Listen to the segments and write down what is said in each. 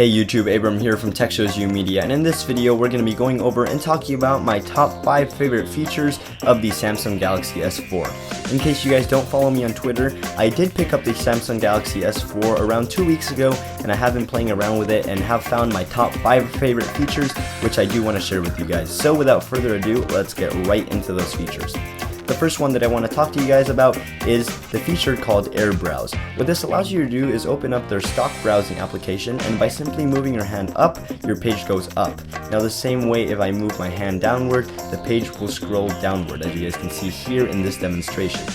Hey YouTube, Abram here from TechShowsYou Media, and in this video we're going to be going over and talking about my top 5 favorite features of the Samsung Galaxy S4. In case you guys don't follow me on Twitter, I did pick up the Samsung Galaxy S4 around 2 weeks ago, and I have been playing around with it and have found my top 5 favorite features, which I do want to share with you guys. So without further ado, let's get right into those features. The first one that I want to talk to you guys about is the feature called Air Browse. What this allows you to do is open up their stock browsing application, and by simply moving your hand up, your page goes up. Now the same way, if I move my hand downward, the page will scroll downward, as you guys can see here in this demonstration.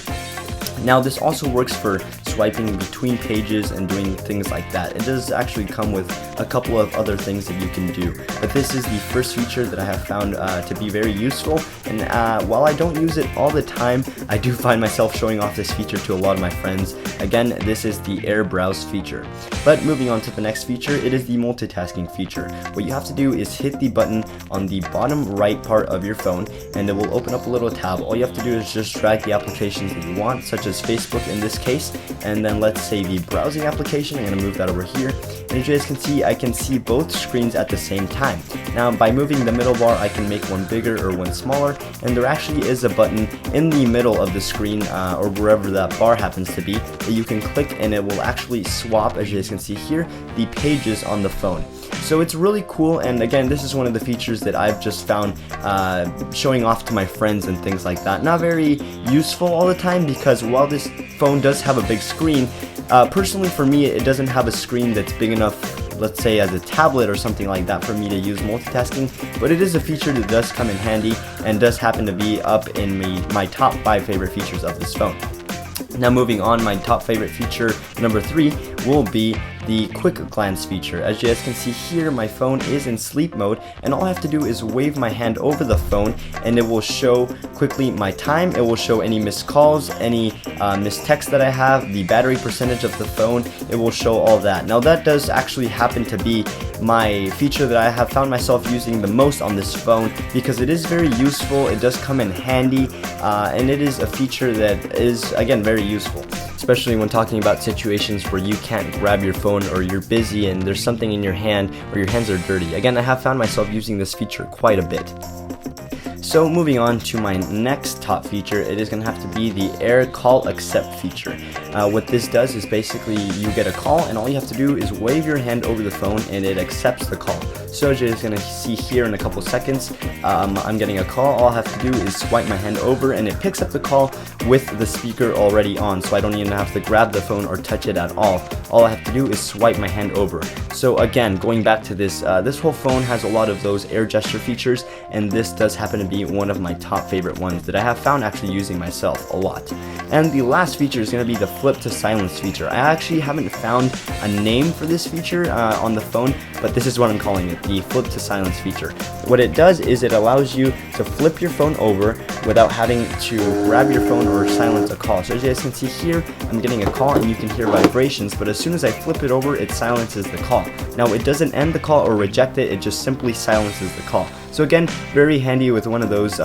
Now this also works for swiping between pages and doing things like that. It does actually come with a couple of other things that you can do, but this is the first feature that I have found to be very useful, and while I don't use it all the time, I do find myself showing off this feature to a lot of my friends. Again, this is the Air Browse feature. But moving on to the next feature, it is the multitasking feature. What you have to do is hit the button on the bottom right part of your phone, and it will open up a little tab. All you have to do is just drag the applications that you want, such as Facebook in this case, and then let's say the browsing application. I'm going to move that over here, and as you guys can see, I can see both screens at the same time. Now by moving the middle bar, I can make one bigger or one smaller, and there actually is a button in the middle of the screen or wherever that bar happens to be that you can click, and it will actually swap, as you guys can see here, the pages on the phone. So it's really cool, and again, this is one of the features that I've just found showing off to my friends and things like that. Not very useful all the time, because while this phone does have a big screen, personally for me it doesn't have a screen that's big enough, let's say as a tablet or something like that, for me to use multitasking, but it is a feature that does come in handy and does happen to be up in my top 5 favorite features of this phone. Now moving on, my top favorite feature number 3 will be the quick glance feature. As you guys can see here, my phone is in sleep mode, and all I have to do is wave my hand over the phone, and it will show quickly my time. It will show any missed calls, any missed texts that I have, the battery percentage of the phone. It will show all that. Now that does actually happen to be my feature that I have found myself using the most on this phone, because it is very useful. It does come in handy, and it is a feature that is, again, very useful, especially when talking about situations where you can't grab your phone, or you're busy and there's something in your hand, or your hands are dirty. Again, I have found myself using this feature quite a bit. So moving on to my next top feature, it is going to have to be the Air Call Accept feature. What this does is basically you get a call, and all you have to do is wave your hand over the phone, and it accepts the call. So as you're going to see here in a couple seconds, I'm getting a call. All I have to do is swipe my hand over, and it picks up the call with the speaker already on, so I don't even have to grab the phone or touch it at all. All I have to do is swipe my hand over. So again, going back to this, this whole phone has a lot of those air gesture features, and this does happen to be one of my top favorite ones that I have found actually using myself a lot. And the last feature is going to be the flip to silence feature. I actually haven't found a name for this feature on the phone, but this is what I'm calling it, the flip to silence feature. What it does is it allows you to flip your phone over without having to grab your phone or silence a call. So as you guys can see here, I'm getting a call, and you can hear vibrations, but as soon as I flip it over, it silences the call. Now it doesn't end the call or reject it, it just simply silences the call. So again, very handy with one of those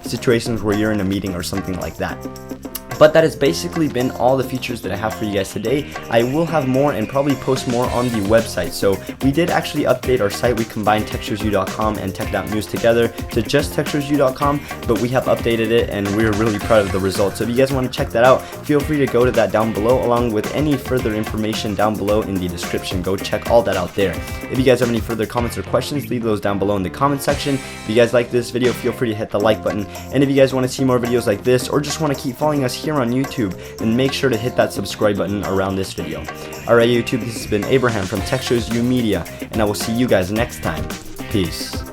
situations where you're in a meeting or something like that. But that has basically been all the features that I have for you guys today. I will have more and probably post more on the website. So we did actually update our site. We combined TechShowsYou.com and Tech.News together to just TechShowsYou.com, but we have updated it, and we're really proud of the results. So if you guys want to check that out, feel free to go to that down below, along with any further information down below in the description. Go check all that out there. If you guys have any further comments or questions, leave those down below in the comment section. If you guys like this video, feel free to hit the like button. And if you guys want to see more videos like this, or just want to keep following us here on YouTube, then make sure to hit that subscribe button around this video. Alright YouTube, this has been Abraham from TechShowsYou Media, and I will see you guys next time. Peace.